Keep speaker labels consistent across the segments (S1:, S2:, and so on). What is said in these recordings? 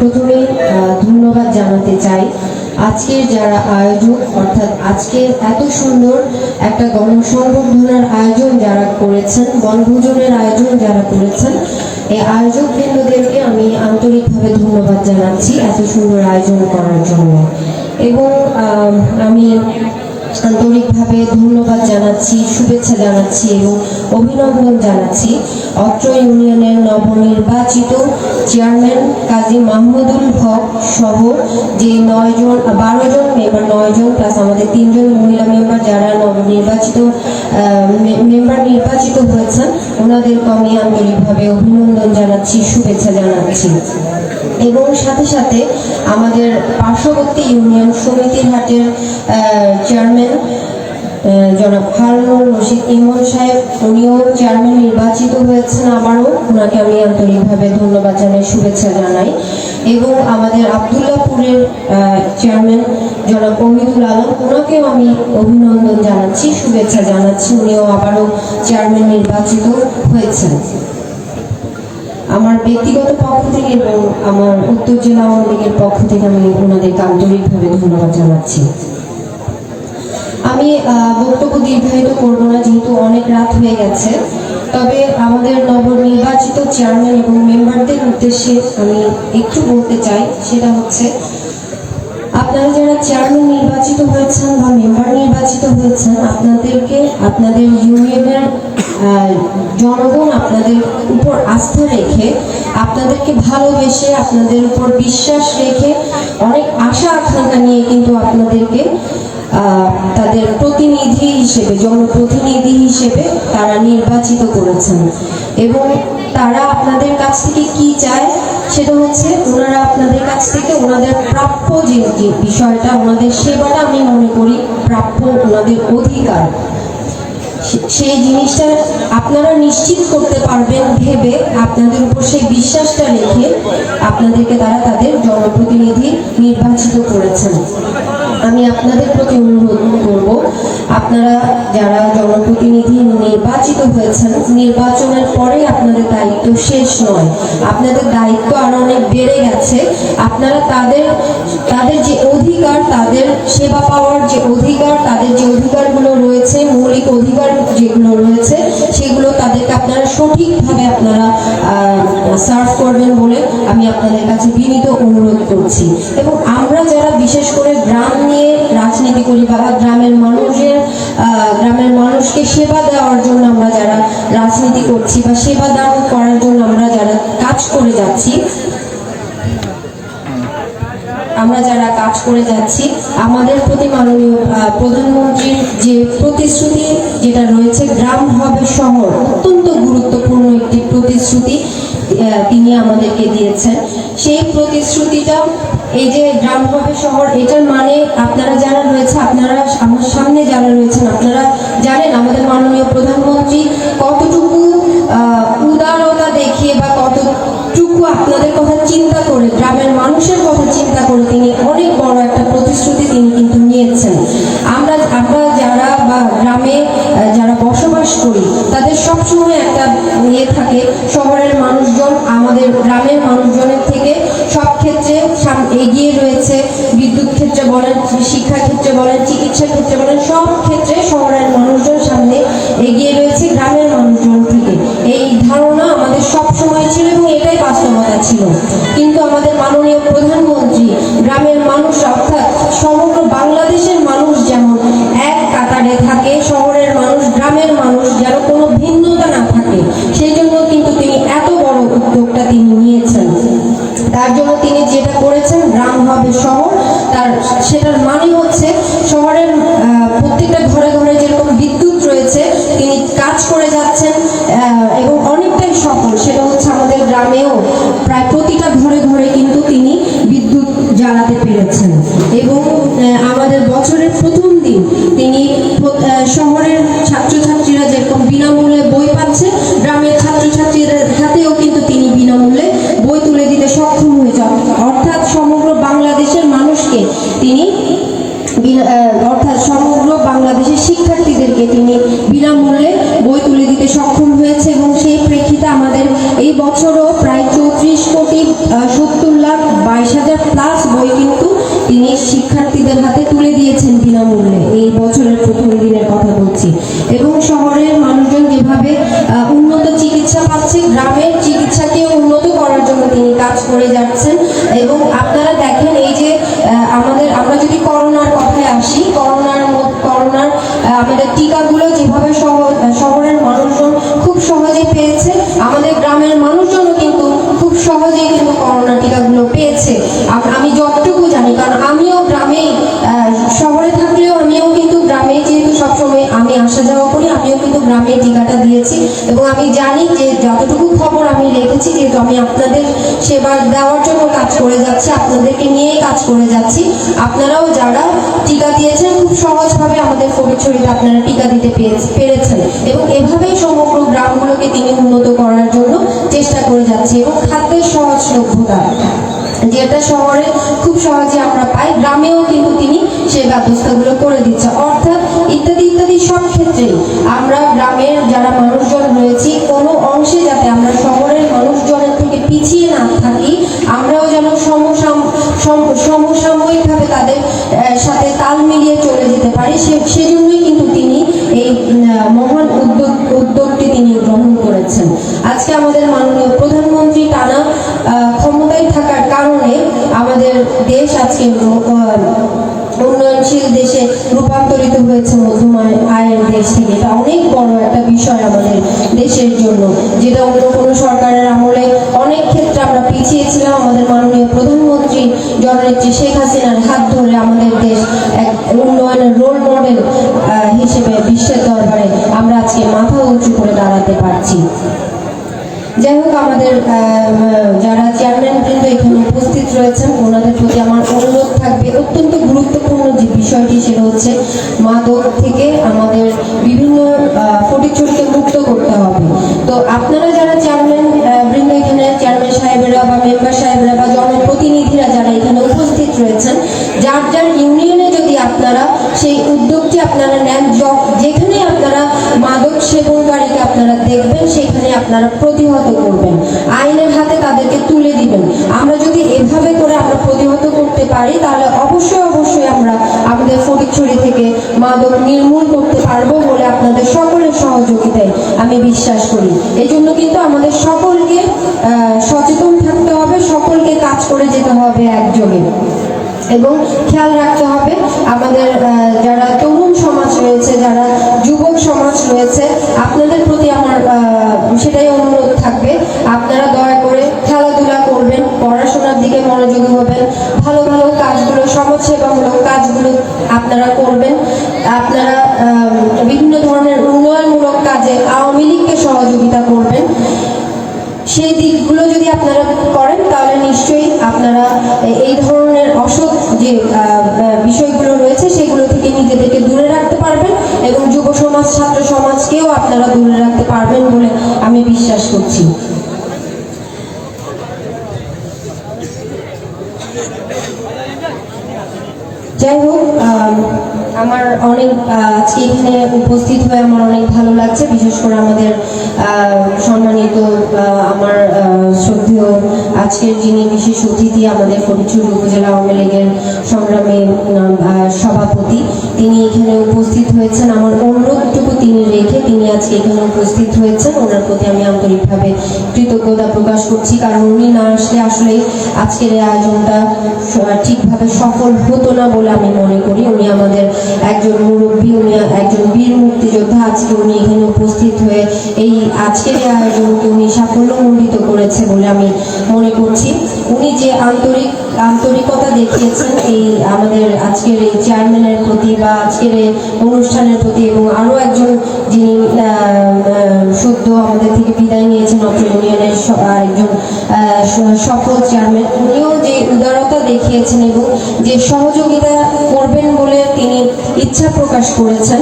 S1: প্রথমে ধন্যবাদ জানাতে চাই আজকের যারা আয়োজক, অর্থাৎ আজকে এত সুন্দর একটা গণসংবর্ধনার আয়োজন যারা করেছেন, বনভোজনের আয়োজন যারা করেছেন, এই আয়োজক বৃন্দদেরকে আমি আন্তরিকভাবে ধন্যবাদ জানাচ্ছি এত সুন্দর আয়োজন করার জন্য। এবং আমি আন্তরিকভাবে ধন্যবাদ জানাচ্ছি, শুভেচ্ছা জানাচ্ছি এবং অভিনন্দন জানাচ্ছি অত্র ইউনিয়নের নবনির্বাচিত চেয়ারম্যান কাজী মাহমুদুল হক সহ যে 12 জন মেম্বার, 9 জন প্লাস আমাদের 3 জন মহিলা মেম্বার যারা নবনির্বাচিত মেম্বার নির্বাচিত হয়েছেন, ওনাদেরকে আমি আন্তরিকভাবে অভিনন্দন জানাচ্ছি, শুভেচ্ছা জানাচ্ছি। এবং সাথে সাথে আমাদের পার্শ্ববর্তী ইউনিয়ন সমিতির হাটের চেয়ারম্যান জনাব হারুনুর রশিদ ইমন সাহেব, উনিও চেয়ারম্যান নির্বাচিত হয়েছেন, আবারও ওনাকে আমি আন্তরিকভাবে ধন্যবাদ জানাই, শুভেচ্ছা জানাই। এবং আমাদের আবদুল্লাপুরের চেয়ারম্যান জনাব অমিদুল আলম, ওনাকেও আমি অভিনন্দন জানাচ্ছি, শুভেচ্ছা জানাচ্ছি, উনিও আবারও চেয়ারম্যান নির্বাচিত হয়েছেন। আমার ব্যক্তিগত পক্ষ থেকে এবং আমার উত্তর জেলা আওয়ামী লীগের পক্ষ থেকে আমি ওনাদেরকে আন্তরিকভাবে ধন্যবাদ জানাচ্ছি। আমি বক্তব্য দীর্ঘায়িত করবো না, যেহেতু অনেক রাত হয়ে গেছে। তবে আমাদের নবনির্বাচিত চেয়ারম্যান এবং মেম্বারদের উদ্দেশ্যে আমি একটু বলতে চাই, সেটা হচ্ছে আপনারা যারা চেয়ারম্যান নির্বাচিত হয়েছেন বা মেম্বার নির্বাচিত হয়েছেন, আপনাদেরকে আপনাদের ইউনিয়নের জনগণ আপনাদের উপর আস্থা রেখে, আপনাদেরকে ভালোবেসে, আপনাদের উপর বিশ্বাস রেখে, অনেক আশা আকাঙ্ক্ষা নিয়ে কিন্তু আপনাদেরকে তাদের প্রতিনিধি হিসেবে, জনপ্রতিনিধি হিসেবে তারা নির্বাচিত করেছেন। এবং তারা আপনাদের কাছ থেকে কি চায় সেটা হচ্ছে ওনারা আপনাদের কাছ থেকে ওনাদের প্রাপ্য যে বিষয়টা, ওনাদের সেবাটা আমি মনে করি প্রাপ্য, ওনাদের অধিকার, সেই জিনিসটা আপনারা নিশ্চিত করতে পারবেন ভেবে, আপনাদের উপর সেই বিশ্বাসটা রেখে আপনাদেরকে তারা তাদের জনপ্রতিনিধি নির্বাচিত করেছেন। আমি আপনাদের প্রতি অনুরোধ করব, আপনারা যারা জনপ্রতিনিধি নির্বাচিত হয়েছেন, নির্বাচনের পরে আপনাদের দায়িত্ব শেষ নয়, আপনাদের দায়িত্ব আরো অনেক বেড়ে গেছে। আপনারা তাদের যে অধিকার, তাদের সেবা পাওয়ার যে অধিকার, তাদের যে অধিকারগুলো রয়েছে, মৌলিক অধিকার যেগুলো রয়েছে, সেগুলো তাদেরকে আপনারা সঠিকভাবে আপনারা সার্ভ করবেন বলে আমি আপনাদের কাছে বিনীত অনুরোধ করছি। এবং আমরা যারা বিশেষ করে গ্রাম নিয়ে রাজনীতি করি বা গ্রামের মানুষকে সেবা দেওয়ার জন্য আমরা যারা রাজনীতি করছি বা সেবা দান করার জন্য আমরা যারা কাজ করে যাচ্ছি, আমাদের প্রতি মাননীয় প্রধানমন্ত্রীর যে প্রতিশ্রুতি যেটা রয়েছে, গ্রাম হবে শহর, অত্যন্ত গুরুত্বপূর্ণ একটি প্রতিশ্রুতি তিনি আমাদেরকে দিয়েছেন। সেই প্রতিশ্রুতিটা, এই যে গ্রাম হবে শহর, এটার মানে আপনারা যারা রয়েছে, আপনারা আমার সামনে যারা রয়েছেন, আপনারা জানেন আমাদের মাননীয় প্রধানমন্ত্রী কতটুকু উদারতা দেখিয়ে বা কতটুকু আপনাদের কথা চিন্তা করে, গ্রামের মানুষের কথা চিন্তা করে তিনি অনেক বড় একটা প্রতিশ্রুতি তিনি কিন্তু নিয়েছেন। আমরা যারা বা গ্রামে যারা বসবাস করি, তাদের সবসময় একটা ইয়ে থাকে, শহরের মানুষজন আমাদের গ্রামের মানুষজনের থেকে সব ক্ষেত্রে এগিয়ে রয়েছে। বিদ্যুৎ ক্ষেত্রে বলেন, শিক্ষা ক্ষেত্রে বলেন, চিকিৎসা ক্ষেত্রে বলেন, সব ক্ষেত্রে শহরের মানুষজন সামনে এগিয়ে রয়েছে গ্রামের মানুষজন থেকে। এই ধারণা আমাদের সব সময় ছিল এবং এটাই বাস্তবতা ছিল। কিন্তু আমাদের মাননীয় প্রধানমন্ত্রী গ্রামের মানুষ, অর্থাৎ সমগ্র বাংলাদেশের মানুষ যেমন এক কাতারে থাকে, শহরের মানুষ, গ্রামের মানুষ যেন কোনো ভিন্নতা না থাকে, সেই জন্য কিন্তু তিনি এত বড় উদ্যোগটা তিনি নিয়েছেন। তার জন্য তিনি যেটা করেছেন, গ্রাম হবে শহর, সেটার মানে হচ্ছে শহরের প্রত্যেকটা ঘরে ঘরে যেরকম বিদ্যুৎ রয়েছে, তিনি কাজ করে যাচ্ছেন এবং অনেকটাই সফল। সেটা হচ্ছে আমাদের গ্রামেও প্রায় প্রতিটা ঘরে ঘরে কিন্তু তিনি বিদ্যুৎ জ্বালাতে পেরেছেন। এবং আমাদের বছরের প্রথম দিন তিনি শহরের ছাত্রছাত্রীরা যেরকম বিনামূল্যে বই পাচ্ছে, গ্রামের ছাত্রছাত্রীদের হাতেও কিন্তু তিনি বিনামূল্যে বই তুলে দিতে সক্ষম হয়েছে। অর্থাৎ সমগ্র বাংলাদেশের মানুষকে তিনি, অর্থাৎ সমগ্র বাংলাদেশের শিক্ষার্থীদেরকে তিনি বিনামূল্যে বই তুলে দিতে সক্ষম হয়েছে। এবং সেই প্রেক্ষিতে আমাদের এই বছরও প্রায় 34,70,00,000 দিয়েছেন বিনামূল্যে, এই বছরের প্রথম দিনের কথা বলছি। এবং শহরের মানুষজন যেভাবে উন্নত চিকিৎসা পাচ্ছে, গ্রামের চিকিৎসাকে উন্নত করার জন্য তিনি কাজ করে যাচ্ছেন। এবং আপনারা দেখেন এই যে আমরা যদি করোনার কথায় আসি, করোনার আমাদের টিকাগুলো যেভাবে শহরের মানুষজন খুব সহজে পেয়েছে, আমাদের গ্রামের মানুষজনও কিন্তু খুব সহজেই কিন্তু করোনা টিকাগুলো পেয়েছে। আমি যতটুকু জানি, কারণ আমিও গ্রামেই, শহরে থাকলেও আমিও কিন্তু গ্রামে যেহেতু সবসময় আমি আসা যাওয়া করি, আমিও কিন্তু গ্রামে টিকাটা দিয়েছি। এবং আমি জানি যে যতটুকু খবর আমি রেখেছি, যেহেতু আমি আপনাদের সেবা দেওয়ার জন্য কাজ করে যাচ্ছি, আপনাদেরকে নিয়েই কাজ করে যাচ্ছি, আপনারাও যারা টিকা দিয়েছেন খুব সহজভাবে আমাদের ফটিকছড়িতে আপনারা টিকা দিতে পেরেছেন। এবং এভাবেই সমগ্র গ্রামগুলোকে তিনি উন্নত করার জন্য চেষ্টা করে যাচ্ছে। এবং খাদ্যের সহজলভ্যতা যেটা শহরে খুব সহজে আমরা পাই, গ্রামেও কিন্তু তিনি সেই ব্যবস্থাগুলো করে দিচ্ছে। অর্থাৎ ইত্যাদি ইত্যাদি সব ক্ষেত্রেই আমরা গ্রামের যারা মানুষজন রয়েছি, কোনো অংশে যাতে আমরা শহরের মানুষজনের থেকে পিছিয়ে না থাকি, আমরাও যেন সমসাময়িকভাবে তাদের সাথে তাল মিলিয়ে চলে যেতে পারি, সেজন্যই কিন্তু তিনি এই মহান উদ্যোগটি তিনি গ্রহণ করেছেন। আজকে আমাদের মাননীয় প্রধানমন্ত্রী টানা ক্ষমতায় থাকার কারণে আমাদের দেশ আজকে উন্নয়নশীল দেশে রূপান্তরিত হয়েছে মধ্যম আয়ের দেশ থেকে। এটা অনেক বড় একটা বিষয় আমাদের দেশের জন্য, যেটা অন্য কোনো সরকারের আমলে অনেক ক্ষেত্রে আমরা পিছিয়ে ছিলাম। আমাদের মাননীয় প্রধানমন্ত্রী জননেত্রী শেখ হাসিনার হাত ধরে আমাদের দেশ এক উন্নয়নের রোল মডেল হিসেবে বিশ্বের দরবারে আমরা আজকে মাথা উঁচু করে দাঁড়াতে পারছি। যাই হোক, আমাদের যারা চেয়ারম্যান বৃন্দ এখানে উপস্থিত রয়েছেন, ওনাদের প্রতি আমার অনুরোধ থাকবে, অত্যন্ত গুরুত্বপূর্ণ যে বিষয়টি সেটা হচ্ছে মাদক থেকে আমাদের বিভিন্ন ফটিকছড়িকে মুক্ত করতে হবে। তো আপনারা যারা চেয়ারম্যান বৃন্দ এখানে, চেয়ারম্যান সাহেবেরা বা মেম্বার সাহেবরা বা জনপ্রতিনিধিরা যারা এখানে উপস্থিত রয়েছেন, যার যার ইউনিয়নে যদি আপনারা সেই উদ্যোগটি আপনারা নেন, যেখানে আপনারা মাদক সেবনকারীকে আপনারা দেখবেন, সেখানে আপনারা প্রতিহত করবেন, আইনের হাতে তাদেরকে তুলে দিবেন। আমরা যদি এভাবে করে আমরা প্রতিহত করতে পারি, তাহলে অবশ্যই আমরা আমাদের ফটিকছড়ি থেকে মাদক নির্মূল করতে পারবো বলে আপনাদের সকলের সহযোগিতায় আমি বিশ্বাস করি। এই জন্য কিন্তু আমাদের সকলকে সচেতন থাকতে হবে, সকলকে কাজ করে যেতে হবে একযোগে। এবং খেয়াল রাখতে হবে আমাদের যারা তরুণ সমাজ রয়েছে, যারা যুবক সমাজ রয়েছে, আপনাদের প্রতি আমার সেটাই অনুরোধ থাকবে, আপনারা দয়া করে খেলাধুলা করবেন, পড়াশোনার দিকে মনোযোগী হবেন, ভালো ভালো কাজগুলো, সমাজসেবামূলক কাজগুলো আপনারা করবেন। আপনারা বিভিন্ন ধরনের উন্নয়নমূলক কাজে আওয়ামী লীগকে সহযোগিতা করবেন। সেই দিকগুলো যদি আপনারা করেন, তাহলে নিশ্চয়ই আপনারা এই ধরনের অসৎ যে বিষয়গুলো রয়েছে সেগুলো থেকে নিজেদেরকে দূরে রাখতে পারবেন এবং যুব সমাজ, ছাত্র সমাজকেও আপনারা দূরে রাখতে পারবেন বলে আমি বিশ্বাস করছি। যাই হোক, আমার অনেক আজকে এখানে উপস্থিত হয়ে আমার অনেক ভালো লাগছে। বিশেষ করে আমাদের সম্মানিত আমার শ্রদ্ধেয় আজকের যিনি বিশেষ অতিথি, আমাদের ফটিকছড়ি উপজেলা আওয়ামী লীগের সংগ্রামী সভাপতি, তিনি এখানে উপস্থিত হয়েছেন। আমার অনুরোধটুকু তিনি রেখে তিনি আজকে এখানে উপস্থিত হয়েছেন, ওনার প্রতি আমি আন্তরিকভাবে কৃতজ্ঞতা প্রকাশ করছি। কারণ উনি না আসলে আসলে আজকের এই আয়োজনটা ঠিকভাবে সফল হতো না বলে আমি মনে করি। উনি আমাদের একজন মুরব্বী, উনি একজন বীর মুক্তিযোদ্ধা। আজকে উনি এখানে উপস্থিত হয়ে এই আজকের এই আয়োজনকে উনি সাফল্যমণ্ডিত করেছে বলে আমি মনে করছি। উনি যে আন্তরিকতা দেখিয়েছেন এই আমাদের আজকের এই চেয়ারম্যানের প্রতি বা আজকের এই অনুষ্ঠানের প্রতি, এবং আরও একজন যিনি সদ্য আমাদের থেকে বিদায় নিয়েছেন অত্র ইউনিয়নের আরেকজন সফল চেয়ারম্যান, উনিও যে উদারতা দেখিয়েছেন এবং যে সহযোগিতা করবেন বলে তিনি ইচ্ছা প্রকাশ করেছেন,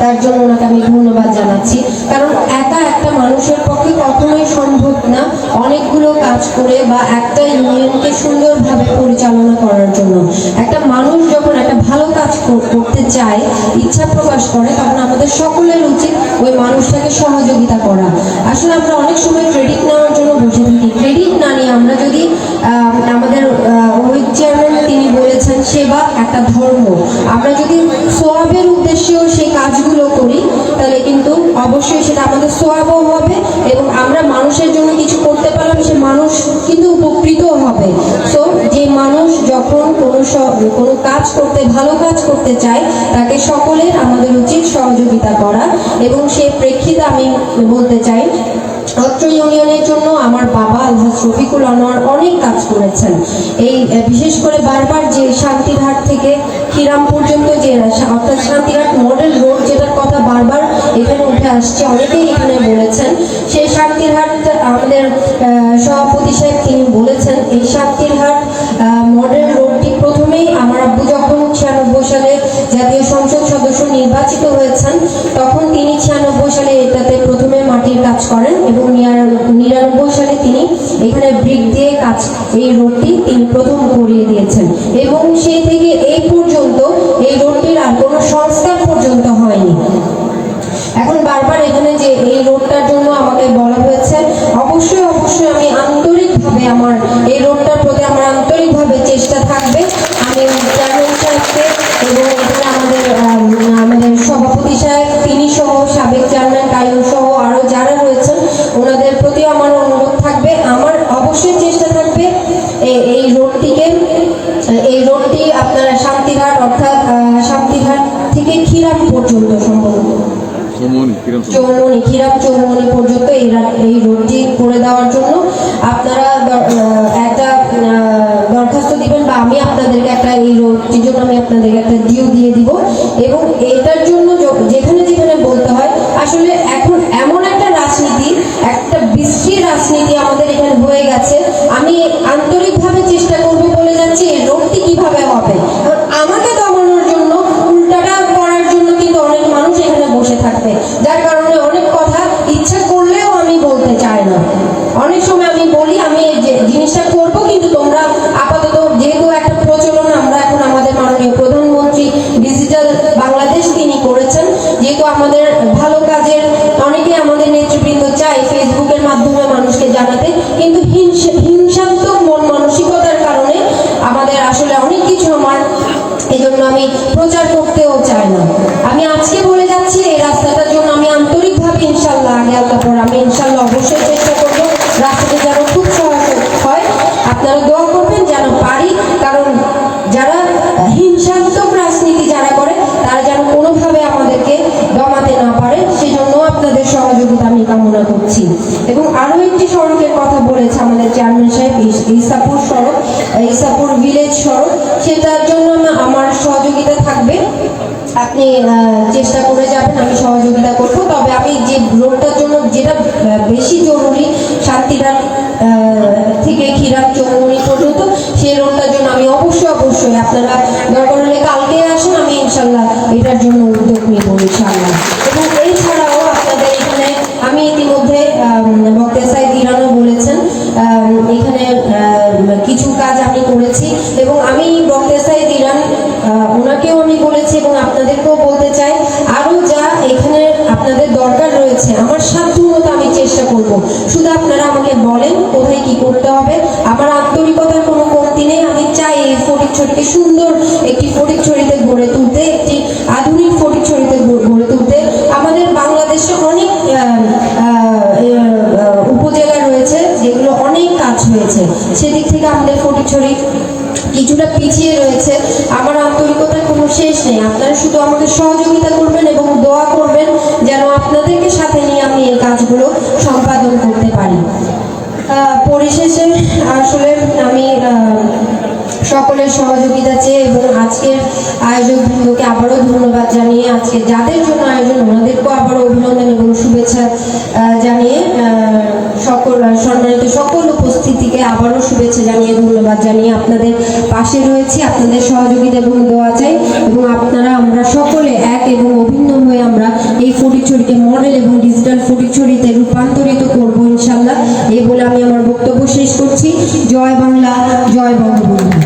S1: তার জন্য ওনাকে আমি ধন্যবাদ জানাচ্ছি। কারণ একা একটা মানুষের পক্ষে কখনোই সম্ভব না অনেকগুলো কাজ করে বা একটা ইউনিয়নকে সুন্দরভাবে পরিচালনা করার জন্য। একটা মানুষ যখন একটা ভালো কাজ করতে চায়, ইচ্ছা প্রকাশ করে, তখন আমাদের সকলের উচিত ওই মানুষটাকে সহযোগিতা করা। আসলে আমরা অনেক সময় ক্রেডিট নেওয়ার জন্য বসে থাকি, ক্রেডিট না নিয়ে আমরা যদি আমাদের ওই চেয়ারম্যান তিনি বলেছেন সেবা একটা ধর্ম। আমরা যদি সোয়াবের উদ্দেশ্যেও সেই কাজগুলো করি তাহলে কিন্তু অবশ্যই সেটা আমাদের সোয়াবও হবে এবং আমরা মানুষের জন্য কিছু করতে পারলাম, সে মানুষ কিন্তু উপকৃতও হবে। সো যে মানুষ যখন কোনো কাজ করতে, ভালো কাজ করতে চায়, তাকে সকলের আমাদের উচিত সহযোগিতা করা। এবং সেই প্রেক্ষিতে আমি বলতে চাই, অত্র ইউনিয়নের জন্য আমার বাবা আলহাজ রফিকুল আনোয়ার অনেক কাজ করেছেন। এই বিশেষ করে বারবার যে শান্তিরহাট থেকে ক্ষীরাম পর্যন্ত যে অর্থাৎ শান্তিরহাট মডেল রোড, যেটার কথা বারবার এখানে উঠে আসছে, অনেকেই এখানে বলেছেন, সেই শান্তিরহাট আমাদের সভাপতি সাহেব তিনি বলেছেন এই শান্তিরহাট মডেল রোডটি প্রথমেই আমার আব্বু যখন 96 সালে জাতীয় সংসদ সদস্য নির্বাচিত হয়েছেন তখন তিনি 96 সালে এটাতে প্রথমে মাটির কাজ করেন এবং 99 সালে তিনি এখানে ব্রিক দিয়ে কাজ, এই রোডটি তিনি প্রথম করিয়ে দিয়েছেন এবং সেই থেকে এই পর্যন্ত এই রোডটির আর কোনো সংস্কার পর্যন্ত হয়নি। এখন বারবার এখানে যে এই রোডটার জন্য আমাকে বলা হয়েছে, অবশ্যই আমি আন্তরিকভাবে আমার এই রোডটার প্রতি আমার আন্তরিকভাবে চেষ্টা থাকবে। আমি চেয়ারম্যান সাহেবকে এবং এখানে আমাদের সভাপতি সাহেব তিনি সহ সাবেক চেয়ারম্যান কায়ুম সহ আরও যারা রয়েছেন ওনাদের প্রতিও আমার অনুরোধ থাকবে, আমার অবশ্যই চেষ্টা থাকবে এই রোডটি আপনারা শান্তিরহাট অর্থাৎ শান্তিরহাট থেকে ক্ষীরাম পর্যন্ত সম্ভবত চৌমনি পর্যন্ত এই রোডটি করে দেওয়ার জন্য আপনারা একটা দরখাস্ত দিবেন বা আমি আপনাদেরকে একটা, এই রোডটির জন্য আমি আপনাদেরকে একটা ডিউ দিয়ে দিব। এবং এটার জন্য যেখানে যেখানে বলতে হয়, আসলে এখন এমন একটা রাজনীতি, একটা বিশ্রী রাজনীতি আমাদের এখানে হয়ে গেছে। আমি আন্তরিকভাবে চেষ্টা করবো বলে যাচ্ছি এই রোডটি কিভাবে হবে। আমাকে দমানোর জন্য, উল্টাটা করার জন্য কিন্তু অনেক মানুষ এখানে বসে থাকবে, যার কারণে অনেক কথা ইচ্ছা করলেও আমি বলতে চাই না। অনেক সময় আমি বলি আমি যে জিনিসটা করবো, কিন্তু তোমরা আপাতত যেহেতু একটা প্রচলন আমরা এখন আমাদের মাননীয় প্রধানমন্ত্রী ডিজিটাল বাংলাদেশ তিনি করেছেন, যেহেতু আমাদের ভালো কাজের অনেকে আমাদের নেতৃবৃন্দ চায় ফেসবুকের মাধ্যমে মানুষকে জানাতে, কিন্তু হিংসাত্মক মন মানসিকতার কারণে আমাদের আসলে অনেক কিছু এই জন্য আমি প্রচার করতেও চাই না। আমি আজকে বলে যাচ্ছি এই রাস্তাটার জন্য আমি আন্তরিকভাবে ইনশাল্লাহ আগে আল্লাহ পর আমি ইনশাল্লাহ অবশ্যই চেষ্টা করবো রাস্তাটা যেন খুব সহজ হয়। আপনারা দোয়া করবেন যেন পারি, কারণ যারা হিংসাত্মক রাজনীতি যারা করে তারা যেন কোনোভাবে আমাদেরকে দমাতে না পারে, সেজন্য আপনাদের সহযোগিতা আমি কামনা করছি। এবং আরও একটি সড়কের কথা বলেছে আমাদের চেয়ারম্যান সাহেব, ইসাপুর সড়ক, ইসাপুর ভিলেজ সড়ক, সেটার জন্য আমার সহযোগিতা থাকবে। আপনি চেষ্টা করে যাবেন, আমি সহযোগিতা করব। তবে আমি যে রোডটার জন্য যেটা বেশি জরুরি শান্তিরহাট থেকে ক্ষীরাম চৌমনি পর্যন্ত, সেই রোডটার জন্য আমি অবশ্যই আপনারা দরকার হলে কালকে আসুন, আমি ইনশাল্লাহ এটার জন্য উদ্যোগ নিব ইনশাল্লাহ। এবং এছাড়াও আপনাদের এখানে আমি ইতিমধ্যে বক্তা সাইদ ইরানও বলেছেন এখানে কিছু কাজ আমি করেছি এবং আমি বক্তা সাইদ ইরান ওনাকেও আমি বলেছি এবং আপনাদেরকেও বলতে চাই, আরও যা এখানে আপনাদের দরকার রয়েছে আমার সাধ্যমতো আমি চেষ্টা করব। শুধু আপনারা আমাকে বলেন কোথায় কি করতে হবে, আমার আন্তরিকতার কোনো কমতি নেই। আমি চাই এই ফটিকছড়িকে সুন্দর একটি ফটিকছড়িতে গড়ে তুলতে, একটি আধুনিক ফটিকছড়িতে গড়ে তুলতে। আমাদের বাংলাদেশে অনেক উপজেলা রয়েছে যেগুলো অনেক কাজ হয়েছে, সেদিক থেকে আমাদের ফটিকছড়ি কিছুটা পিছিয়ে রয়েছে। আমার আন্তরিকতার কোনো শেষ নেই, আপনারা শুধু আমাকে সহযোগিতা করবেন এবং দোয়া করবেন যেন আপনাদেরকে সাথে নিয়ে আমি এই কাজগুলো সম্পাদন করতে পারি। পরিশেষে আসলে আমি সকলের সহযোগিতা চেয়ে এবং আজকের আয়োজকবৃন্দকে আবারও ধন্যবাদ জানিয়ে, আজকে যাদের জন্য আয়োজন ওনাদেরকেও আবারও অভিনন্দন এবং শুভেচ্ছা জানিয়ে, সম্মানিত সকল উপস্থিতিকে আবারও শুভেচ্ছা জানিয়ে ধন্যবাদ জানিয়ে আপনাদের পাশে রয়েছি, আপনাদের সহযোগিতা এবং দোয়া চাই এবং আমরা সকলে এক এবং অভিন্ন হয়ে আমরা এই ফটিকছড়িকে মডেল এবং ডিজিটাল ফটিকছড়িতে রূপান্তরিত করবো ইনশাল্লাহ। এই বলে আমি আমার বক্তব্য শেষ করছি। জয় বাংলা, জয় বঙ্গবন্ধু।